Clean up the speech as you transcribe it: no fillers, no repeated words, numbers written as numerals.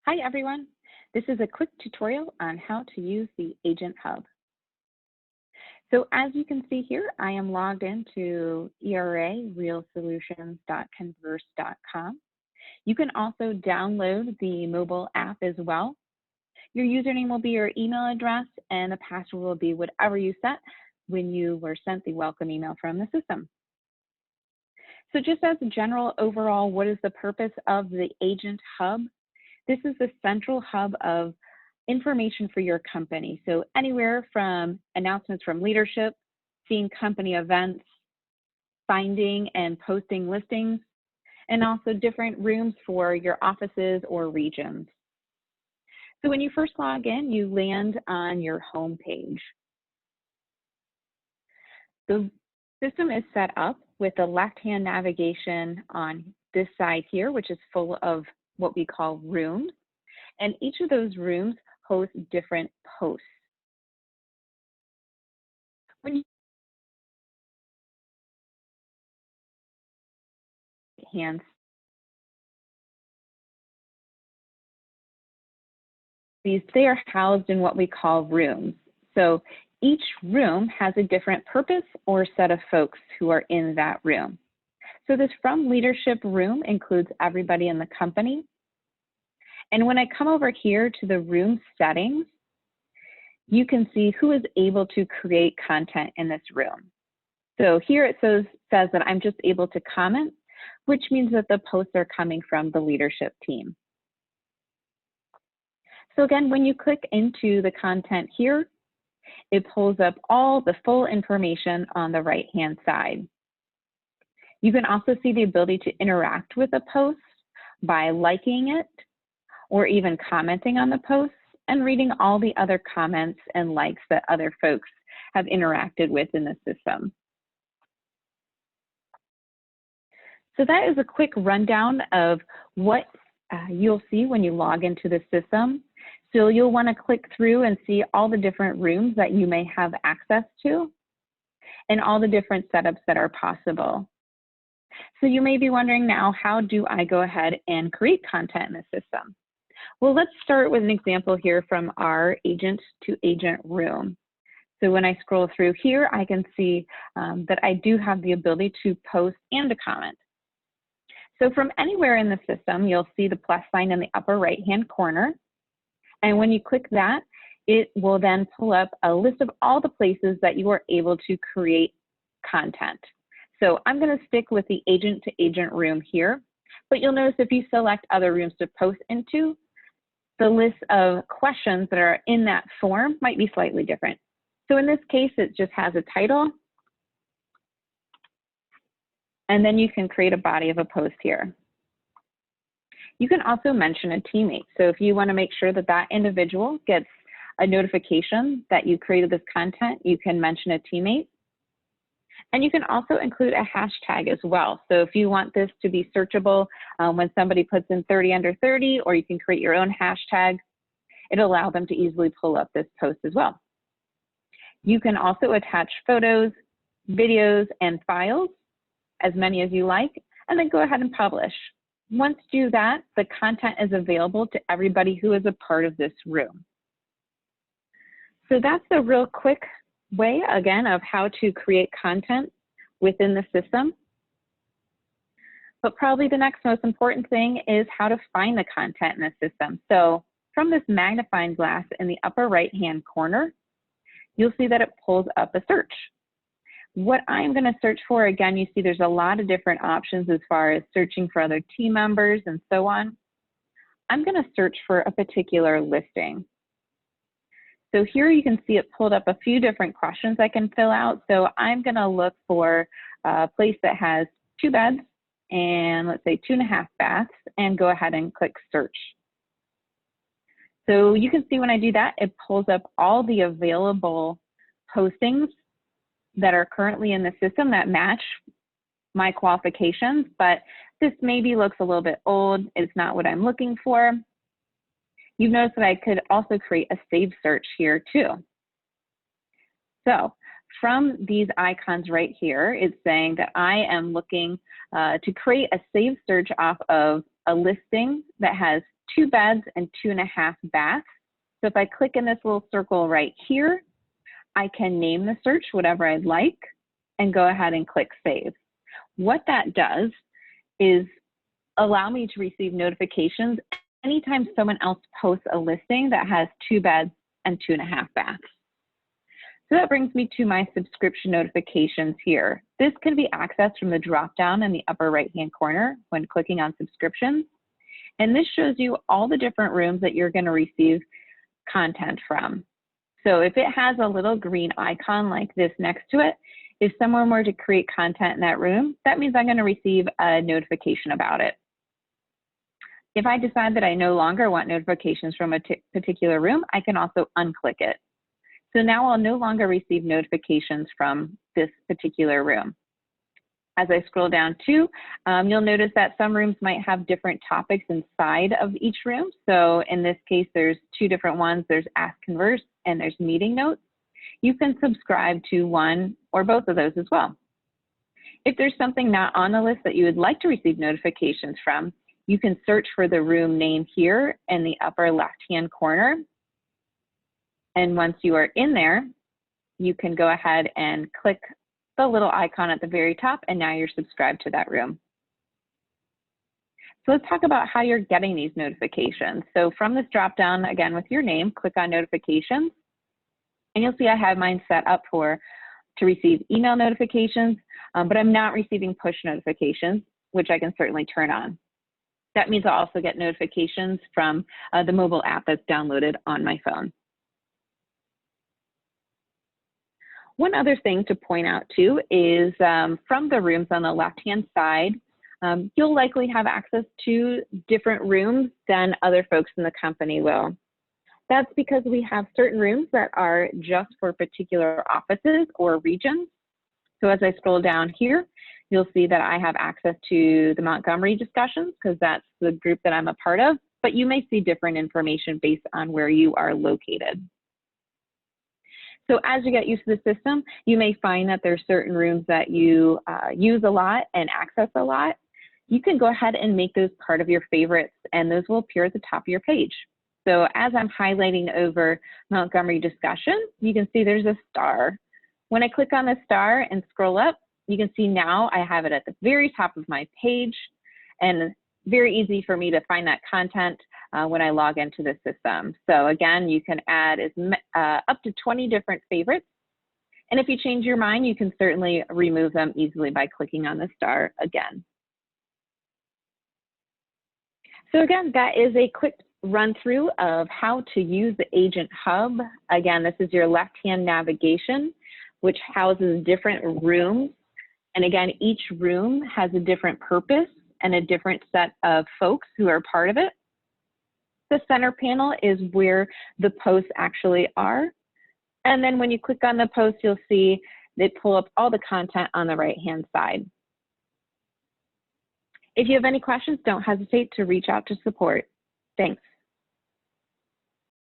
Hi everyone. This is a quick tutorial on how to use the Agent Hub. So as you can see here, I am logged into ERA realsolutions.converse.com. You can also download the mobile app as well. Your username will be your email address and the password will be whatever you set when you were sent the welcome email from the system. So just as a general overall, what is the purpose of the Agent Hub? This is the central hub of information for your company. So anywhere from announcements from leadership, seeing company events, finding and posting listings, and also different rooms for your offices or regions. So when you first log in, you land on your home page. The system is set up with the left-hand navigation on this side here, which is full of what we call rooms, and each of those rooms host different posts. When you they are housed in what we call rooms. So each room has a different purpose or set of folks who are in that room. So this From Leadership room includes everybody in the company. And when I come over here to the room settings, you can see who is able to create content in this room. So here it says that I'm just able to comment, which means that the posts are coming from the leadership team. So again, when you click into the content here, it pulls up all the full information on the right-hand side. You can also see the ability to interact with a post by liking it, or even commenting on the posts and reading all the other comments and likes that other folks have interacted with in the system. So that is a quick rundown of what you'll see when you log into the system. So you'll want to click through and see all the different rooms that you may have access to and all the different setups that are possible. So you may be wondering now, how do I go ahead and create content in the system? Well, let's start with an example here from our agent to agent room. So when I scroll through here, I can see that I do have the ability to post and to comment. So from anywhere in the system, you'll see the plus sign in the upper right-hand corner. And when you click that, it will then pull up a list of all the places that you are able to create content. So I'm going to stick with the agent to agent room here, but you'll notice if you select other rooms to post into, the list of questions that are in that form might be slightly different. So in this case, it just has a title, and then you can create a body of a post here. You can also mention a teammate. So if you want to make sure that that individual gets a notification that you created this content, you can mention a teammate. And you can also include a hashtag as well. So if you want this to be searchable when somebody puts in 30 under 30, or you can create your own hashtag, it'll allow them to easily pull up this post as well. You can also attach photos, videos, and files, as many as you like, and then go ahead and publish. Once you do that, the content is available to everybody who is a part of this room. So that's a real quick way, again, of how to create content within the system. But probably the next most important thing is how to find the content in the system. So from this magnifying glass in the upper right-hand corner, you'll see that it pulls up a search. What I'm going to search for, again, you see there's a lot of different options as far as searching for other team members and so on. I'm going to search for a particular listing. So here you can see it pulled up a few different questions I can fill out. So I'm going to look for a place that has 2 beds and let's say 2.5 baths, and go ahead and click search. So you can see when I do that, it pulls up all the available postings that are currently in the system that match my qualifications, but this maybe looks a little bit old. It's not what I'm looking for. You've noticed that I could also create a saved search here too. So from these icons right here, it's saying that I am looking to create a saved search off of a listing that has 2 beds and 2.5 baths. So if I click in this little circle right here, I can name the search whatever I'd like and go ahead and click save. What that does is allow me to receive notifications anytime someone else posts a listing that has 2 beds and 2.5 baths. So that brings me to my subscription notifications here. This can be accessed from the drop-down in the upper right-hand corner when clicking on subscriptions. And this shows you all the different rooms that you're going to receive content from. So if it has a little green icon like this next to it, if someone were to create content in that room, that means I'm going to receive a notification about it. If I decide that I no longer want notifications from a particular room, I can also unclick it. So now I'll no longer receive notifications from this particular room. As I scroll down too, you'll notice that some rooms might have different topics inside of each room. So in this case, there's 2 different ones. There's Ask Converse and there's Meeting Notes. You can subscribe to one or both of those as well. If there's something not on the list that you would like to receive notifications from, you can search for the room name here in the upper left-hand corner. And once you are in there, you can go ahead and click the little icon at the very top, and now you're subscribed to that room. So let's talk about how you're getting these notifications. So from this drop-down, again, with your name, click on Notifications, and you'll see I have mine set up to receive email notifications, but I'm not receiving push notifications, which I can certainly turn on. That means I'll also get notifications from the mobile app that's downloaded on my phone. One other thing to point out too is from the rooms on the left-hand side, you'll likely have access to different rooms than other folks in the company will. That's because we have certain rooms that are just for particular offices or regions. So as I scroll down here, you'll see that I have access to the Montgomery discussions because that's the group that I'm a part of, but you may see different information based on where you are located. So as you get used to the system, you may find that there's certain rooms that you use a lot and access a lot. You can go ahead and make those part of your favorites, and those will appear at the top of your page. So as I'm highlighting over Montgomery discussion, you can see there's a star. When I click on the star and scroll up, you can see now I have it at the very top of my page, and very easy for me to find that content when I log into the system. So again, you can add up to 20 different favorites. And if you change your mind, you can certainly remove them easily by clicking on the star again. So again, that is a quick run through of how to use the Agent Hub. Again, this is your left-hand navigation, which houses different rooms. And again, each room has a different purpose and a different set of folks who are part of it. The center panel is where the posts actually are. And then when you click on the post, you'll see they pull up all the content on the right-hand side. If you have any questions, don't hesitate to reach out to support. Thanks.